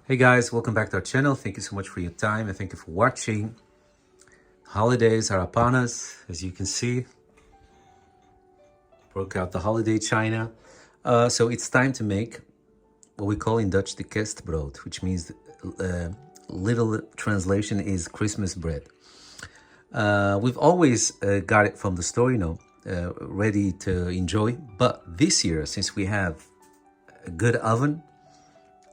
Hey guys, welcome back to our channel. Thank you so much for your time and thank you for watching. Holidays are upon us, as you can see. Broke out the holiday china. So it's time to make what we call in Dutch the kerstbrood, which means little translation is Christmas bread. We've always got it from the store, ready to enjoy. But this year, since we have a good oven,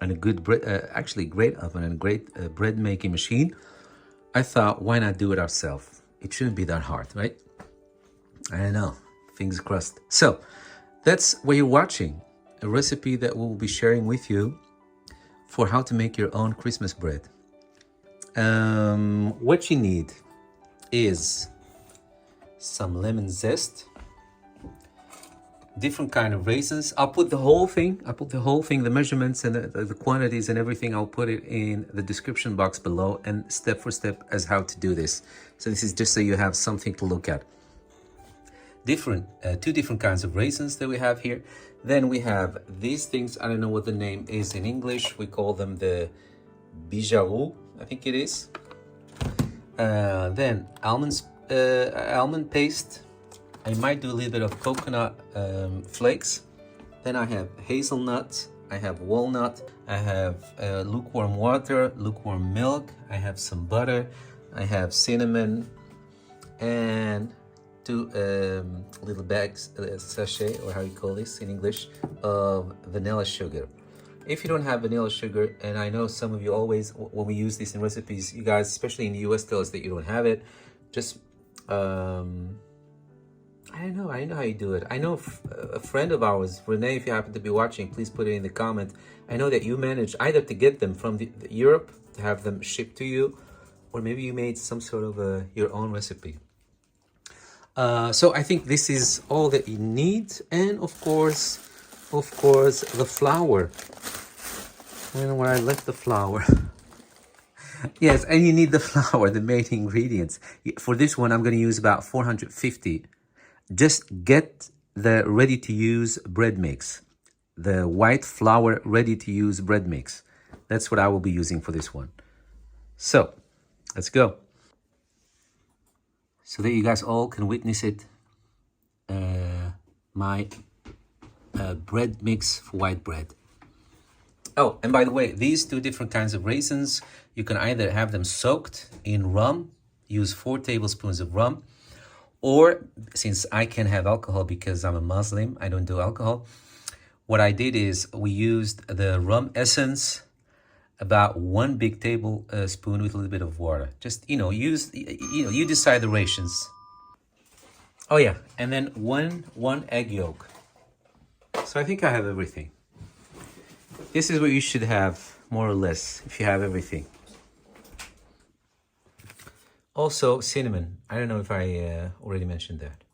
and a good bread, actually great oven and a great bread making machine, I thought, why not do it ourselves? It shouldn't be that hard, right? I don't know, fingers crossed. So that's what you're watching, a recipe that we'll be sharing with you for how to make your own Christmas bread. What you need is some lemon zest, different kind of raisins. I'll put the whole thing, the measurements and the quantities and everything, I'll put it in the description box below and step for step as how to do this. So this is just so you have something to look at. Two different kinds of raisins that we have here. Then we have these things, I don't know what the name is in English. We call them the bigarreaux, I think it is. Then almond paste. I might do a little bit of coconut flakes. Then I have hazelnuts, I have walnut, I have lukewarm water, lukewarm milk, I have some butter, I have cinnamon, and two little bags, sachet, or how you call this in English, of vanilla sugar. If you don't have vanilla sugar, and I know some of you always, when we use this in recipes, you guys, especially in the US, tell us that you don't have it, just I don't know how you do it. I know a friend of ours, Renee, if you happen to be watching, please put it in the comment. I know that you managed either to get them from the Europe, to have them shipped to you, or maybe you made some sort of your own recipe. So I think this is all that you need. And of course, the flour. I don't know where I left the flour. Yes, and you need the flour, the main ingredients. For this one, I'm going to use about 450. Just get the ready-to-use bread mix, the white flour ready-to-use bread mix. That's what I will be using for this one. So, let's go. So that you guys all can witness it, my bread mix for white bread. Oh, and by the way, these two different kinds of raisins, you can either have them soaked in rum, use 4 tablespoons of rum, or since I can have alcohol because I'm a Muslim, I don't do alcohol. What I did is we used the rum essence, about 1 big tablespoon with a little bit of water. Just, you decide the rations. Oh yeah, and then one egg yolk. So I think I have everything. This is what you should have, more or less, if you have everything. Also, cinnamon. I don't know if I already mentioned that.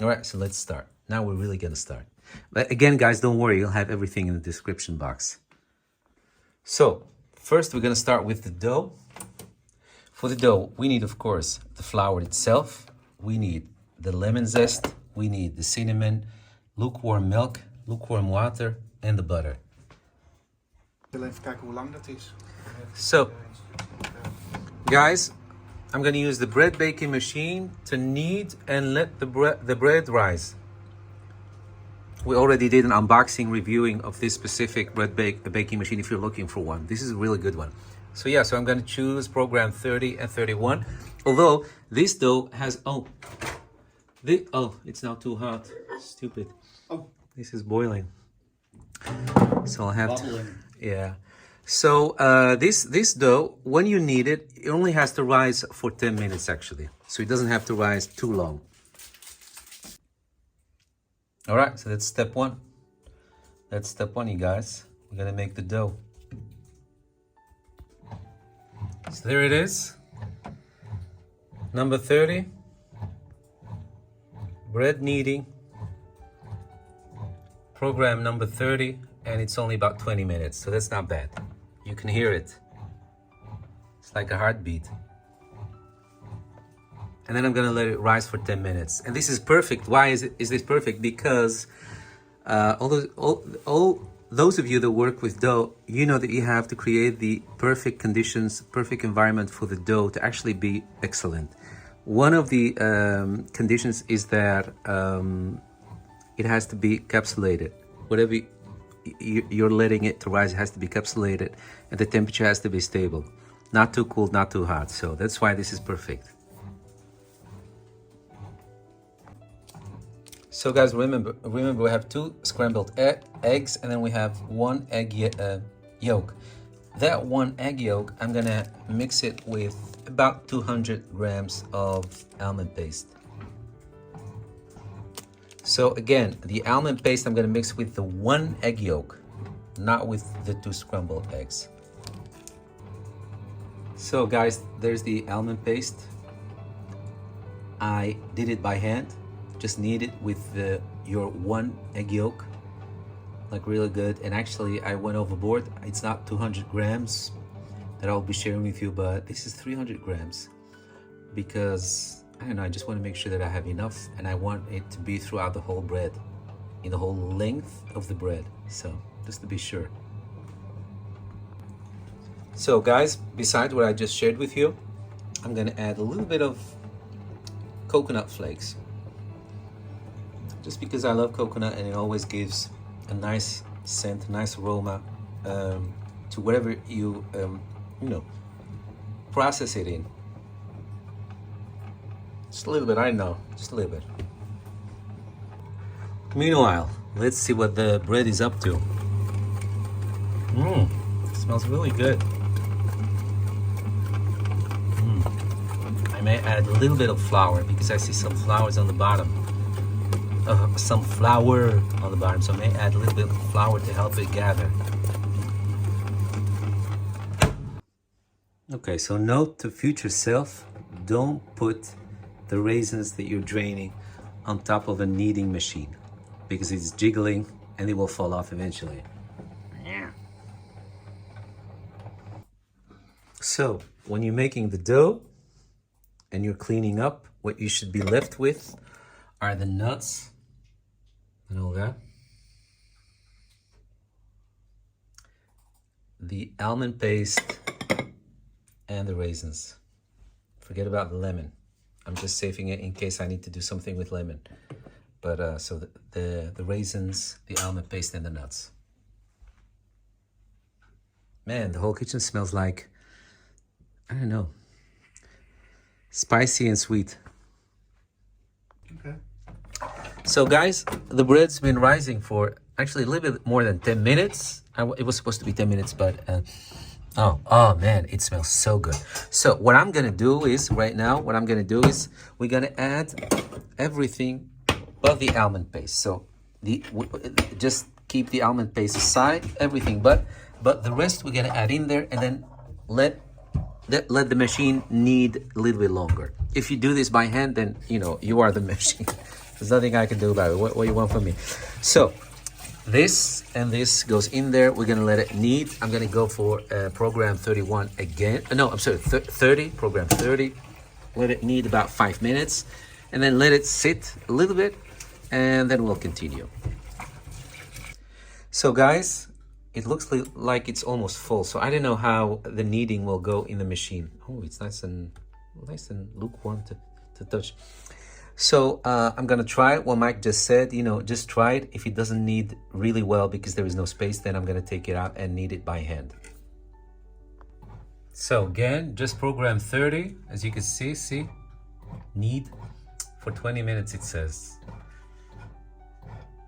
All right, so let's start. Now we're really going to start. But again, guys, don't worry. You'll have everything in the description box. So, first we're going to start with the dough. For the dough, we need, of course, the flour itself. We need the lemon zest. We need the cinnamon, lukewarm milk, lukewarm water, and the butter. Even kijken hoe lang dat is. So, guys, I'm going to use the bread baking machine to knead and let the bread rise. We already did an unboxing reviewing of this specific bread baking machine if you're looking for one. This is a really good one. So yeah, so I'm going to choose program 30 and 31. Although this dough has, it's now too hot. Stupid. Oh. This is boiling. So I'll have Bubbling. to, yeah. So this dough, when you knead it, it only has to rise for 10 minutes actually. So it doesn't have to rise too long. All right, so that's step 1. That's step 1, you guys. We're gonna make the dough. So there it is. Number 30. Bread kneading. Program number 30, and it's only about 20 minutes, so that's not bad. You can hear it. It's like a heartbeat. And then I'm gonna let it rise for 10 minutes. And this is perfect. Why is this perfect? Because all those of you that work with dough, you know that you have to create the perfect conditions, perfect environment for the dough to actually be excellent. One of the conditions is that it has to be capsulated. Whatever you're letting it to rise, it has to be capsulated, and the temperature has to be stable. Not too cold, not too hot. So that's why this is perfect. So guys, remember we have 2 scrambled eggs, and then we have 1 egg yolk. That 1 egg yolk, I'm gonna mix it with about 200 grams of almond paste. So again, the almond paste I'm gonna mix with the 1 egg yolk, not with the 2 scrambled eggs. So guys, there's the almond paste. I did it by hand. Just knead it with your 1 egg yolk, like really good. And actually I went overboard. It's not 200 grams that I'll be sharing with you, but this is 300 grams because I don't know, I just want to make sure that I have enough, and I want it to be throughout the whole bread, in the whole length of the bread. So just to be sure. So guys, besides what I just shared with you, I'm gonna add a little bit of coconut flakes. Just because I love coconut, and it always gives a nice scent, a nice aroma to whatever you process it in. Just a little bit, I know, just a little bit. Meanwhile, let's see what the bread is up to. It smells really good. I may add a little bit of flour because I see some flowers on the bottom. Some flour on the bottom, so I may add a little bit of flour to help it gather. Okay, so note to future self, don't put the raisins that you're draining on top of a kneading machine because it's jiggling and they will fall off eventually. So when you're making the dough and you're cleaning up, what you should be left with are the nuts and all that, the almond paste, and the raisins. Forget about the lemon. I'm just saving it in case I need to do something with lemon. But so the raisins, the almond paste, and the nuts. Man, the whole kitchen smells like, I don't know, spicy and sweet. Okay. So guys, the bread's been rising for actually a little bit more than 10 minutes. It was supposed to be 10 minutes, but oh man, it smells so good. So what I'm gonna do is, right now, we're gonna add everything but the almond paste. So just keep the almond paste aside, everything but the rest we're gonna add in there, and then let the machine knead a little bit longer. If you do this by hand, then you are the machine. There's nothing I can do about it. What do you want from me? So this and this goes in there. We're gonna let it knead. I'm gonna go for program 31 again. No, I'm sorry, 30, program 30. Let it knead about 5 minutes, and then let it sit a little bit, and then we'll continue. So guys, it looks like it's almost full. So I don't know how the kneading will go in the machine. Oh, it's nice and lukewarm to touch. So I'm gonna try it. What Mike just said, just try it. If it doesn't knead really well because there is no space, then I'm gonna take it out and knead it by hand. So again, just program 30, as you can see, knead for 20 minutes, it says.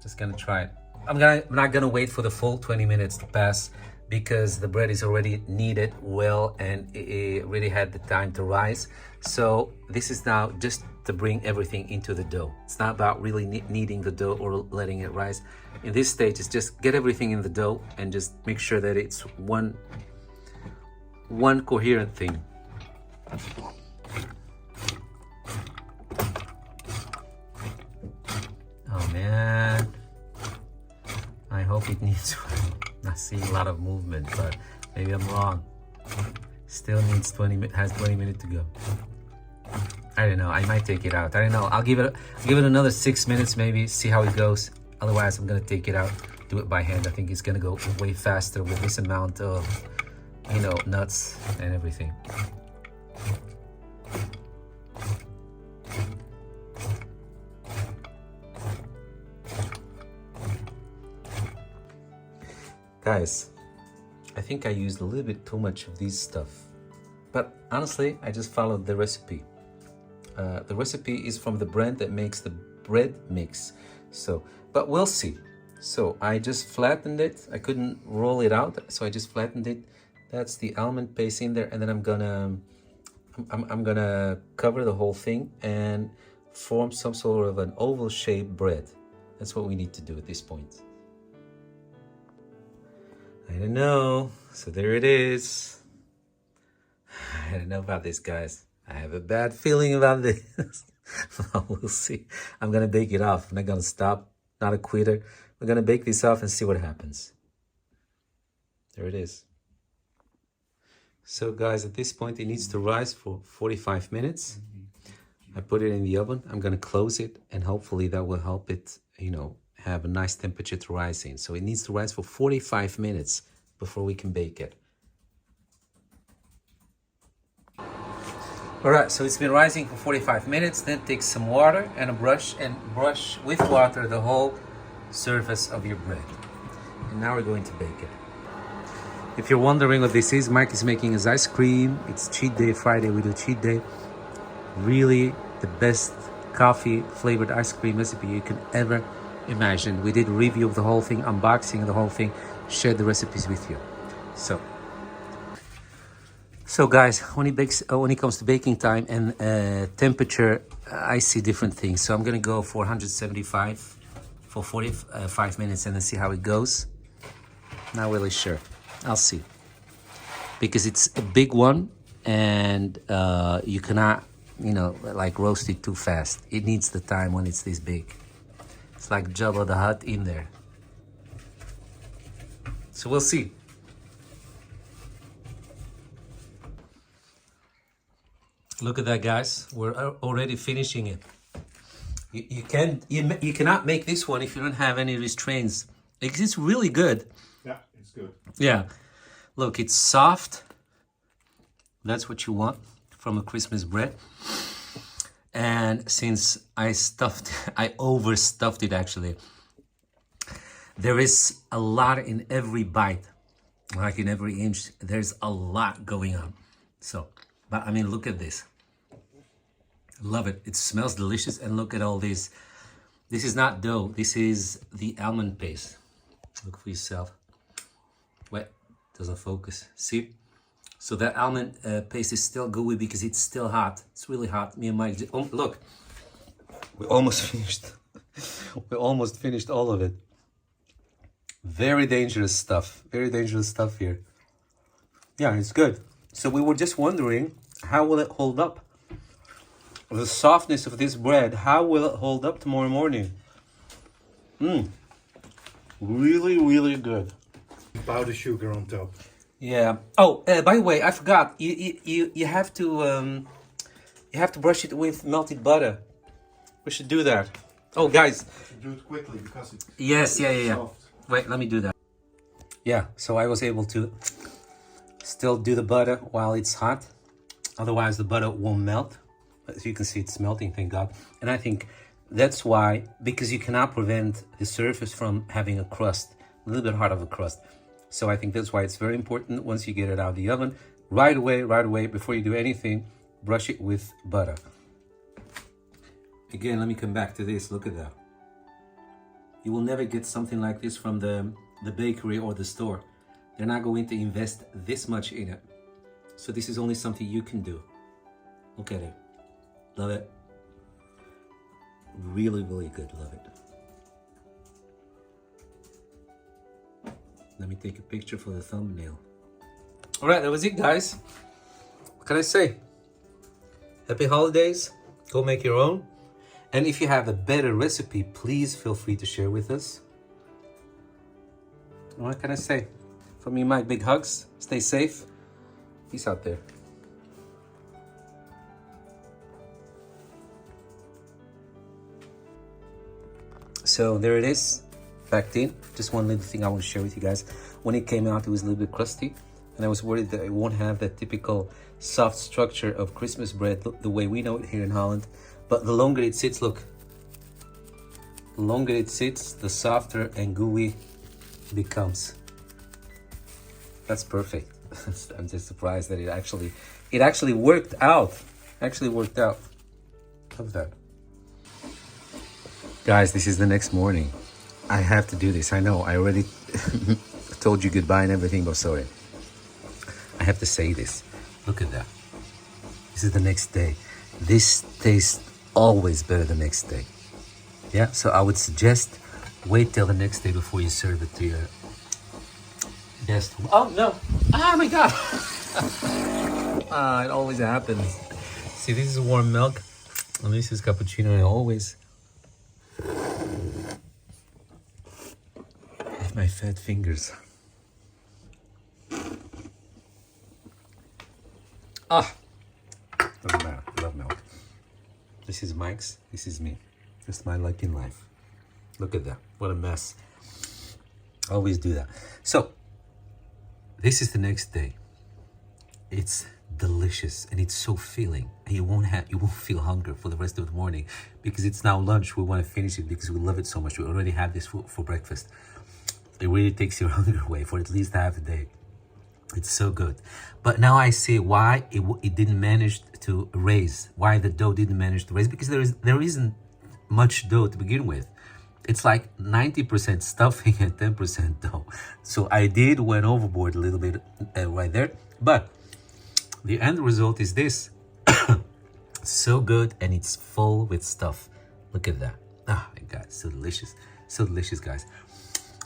Just gonna try it. I'm not gonna wait for the full 20 minutes to pass because the bread is already kneaded well and it really had the time to rise. So this is now just to bring everything into the dough. It's not about really kneading the dough or letting it rise. In this stage, it's just get everything in the dough and just make sure that it's one coherent thing. Oh man, I hope it needs, I see a lot of movement, but maybe I'm wrong. Still needs 20 minutes to go. I don't know, I might take it out. I don't know, I'll give it another 6 minutes maybe, see how it goes. Otherwise, I'm gonna take it out do it by hand. I think it's gonna go way faster with this amount of, you know, nuts and everything. Guys, I think I used a little bit too much of this stuff, but honestly, I just followed the recipe. The recipe is from the brand that makes the bread mix. So, but we'll see. So I just flattened it. I couldn't roll it out, so I just flattened it. That's the almond paste in there, and then I'm gonna cover the whole thing and form some sort of an oval shaped bread. That's what we need to do at this point. I don't know. So there it is. I don't know about this, guys. I have a bad feeling about this. Well, we'll see. I'm gonna bake it off. I'm not gonna stop. Not a quitter. We're gonna bake this off and see what happens. There it is. So guys, at this point it needs to rise for 45 minutes. I put it in the oven. I'm gonna close it, and hopefully that will help it, you know, have a nice temperature to rise in. So it needs to rise for 45 minutes before we can bake it. All right, so it's been rising for 45 minutes. Then take some water and a brush and brush with water the whole surface of your bread. And now we're going to bake it. If you're wondering what this is, Mike is making his ice cream. It's cheat day Friday, we do cheat day. Really the best coffee flavored ice cream recipe you can ever imagine. We did a review of the whole thing, unboxing of the whole thing, shared the recipes with you. So guys, when it comes to baking time and temperature, I see different things. So I'm gonna go for 175 for 45 minutes and then see how it goes. Not really sure. I'll see. Because it's a big one and you cannot, you know, like roast it too fast. It needs the time when it's this big. It's like Jabba the Hutt in there. So we'll see. Look at that, guys. We're already finishing it. You cannot make this one if you don't have any restraints. It's really good. Yeah, it's good. Yeah. Look, it's soft. That's what you want from a Christmas bread. And since I overstuffed it actually. There is a lot in every bite, like in every inch. There's a lot going on. So, but I mean, look at this. Love it. It smells delicious. And look at all this. This is not dough. This is the almond paste. Look for yourself. Wait, doesn't focus. See? So that almond paste is still gooey because it's still hot. It's really hot. Me and Mike, oh, look. We almost finished. We almost finished all of it. Very dangerous stuff. Very dangerous stuff here. Yeah, it's good. So we were just wondering, how will it hold up? The softness of this bread, how will it hold up tomorrow morning? Really, really good. Powdered sugar on top. Yeah. Oh, by the way, I forgot. You have to brush it with melted butter. We should do that. Oh, guys. Do it quickly because it's Yes. Yeah. soft. Wait, let me do that. Yeah. So I was able to still do the butter while it's hot. Otherwise, the butter won't melt. As you can see, it's melting, thank God. And I think that's why, because you cannot prevent the surface from having a crust, a little bit hard of a crust. So I think that's why it's very important once you get it out of the oven, right away, before you do anything, brush it with butter. Again, let me come back to this. Look at that. You will never get something like this from the bakery or the store. They're not going to invest this much in it. So this is only something you can do. Look at it. Love it. Really, really good. Love it. Let me take a picture for the thumbnail. All right, that was it, guys. What can I say? Happy holidays. Go make your own. And if you have a better recipe, please feel free to share with us. What can I say? From me, Mike, big hugs. Stay safe. Peace out there. So there it is. packed in. Just one little thing I want to share with you guys. When it came out, it was a little bit crusty, and I was worried that it won't have that typical soft structure of Christmas bread the way we know it here in Holland. But the longer it sits, look, the longer it sits, the softer and gooey it becomes. That's perfect. I'm just surprised that it actually worked out. Actually worked out. Love that. Guys, this is the next morning. I have to do this. I know I already told you goodbye and everything, but sorry. I have to say this. Look at that. This is the next day. This tastes always better the next day. Yeah, so I would suggest wait till the next day before you serve it to your guest. Oh no! Oh my god! It always happens. See, this is warm milk, and this is cappuccino. And I always have my fat fingers. Doesn't matter. Love milk. This is Mike's. This is me. That's my luck in life. Look at that. What a mess. Always do that. So, this is the next day. It's delicious and it's so filling. And you won't feel hunger for the rest of the morning because it's now lunch. We want to finish it because we love it so much. We already had this for breakfast. It really takes your hunger away for at least half a day. It's so good. But now I see why it didn't manage to raise. Why the dough didn't manage to raise. Because there isn't much dough to begin with. It's like 90% stuffing and 10% dough. So I went overboard a little bit right there. But the end result is this. So good, and it's full with stuff. Look at that. Oh my God, so delicious. So delicious, guys.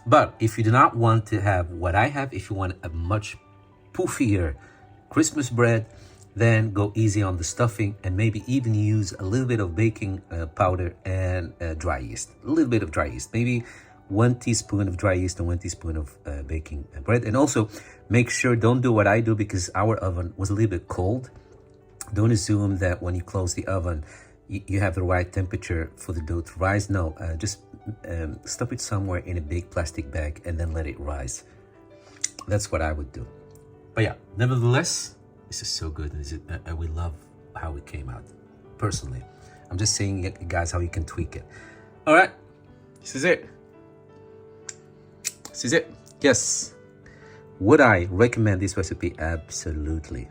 But if you do not want to have what I have, if you want a much poofier Christmas bread, then go easy on the stuffing and maybe even use a little bit of baking powder and dry yeast. A little bit of dry yeast. Maybe 1 teaspoon of dry yeast and 1 teaspoon of baking bread. And also make sure, don't do what I do because our oven was a little bit cold. Don't assume that when you close the oven, you have the right temperature for the dough to rise. No, just stuff it somewhere in a big plastic bag and then let it rise. That's what I would do. But yeah, nevertheless, this is so good. And we love how it came out. Personally, I'm just saying, guys, how you can tweak it. All right, this is it. This is it. Yes. Would I recommend this recipe? Absolutely.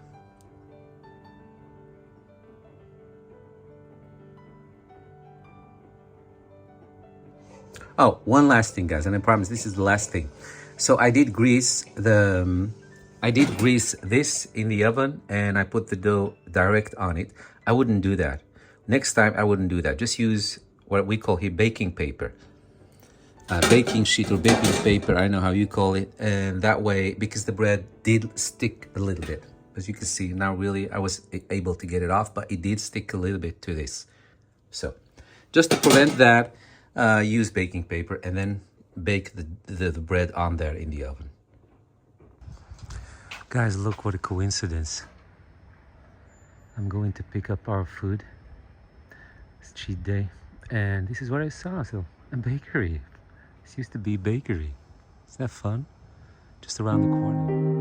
Oh, one last thing, guys, and I promise this is the last thing. So I did grease this in the oven and I put the dough direct on it. I wouldn't do that. Next time, I wouldn't do that. Just use what we call here baking paper. Baking sheet or baking paper, I know how you call it. And that way, because the bread did stick a little bit. As you can see, now really I was able to get it off, but it did stick a little bit to this. So, just to prevent that, use baking paper and then bake the bread on there in the oven. Guys, look what a coincidence. I'm going to pick up our food. It's cheat day. And this is what I saw, so a bakery. This used to be a bakery. Isn't that fun? Just around the corner.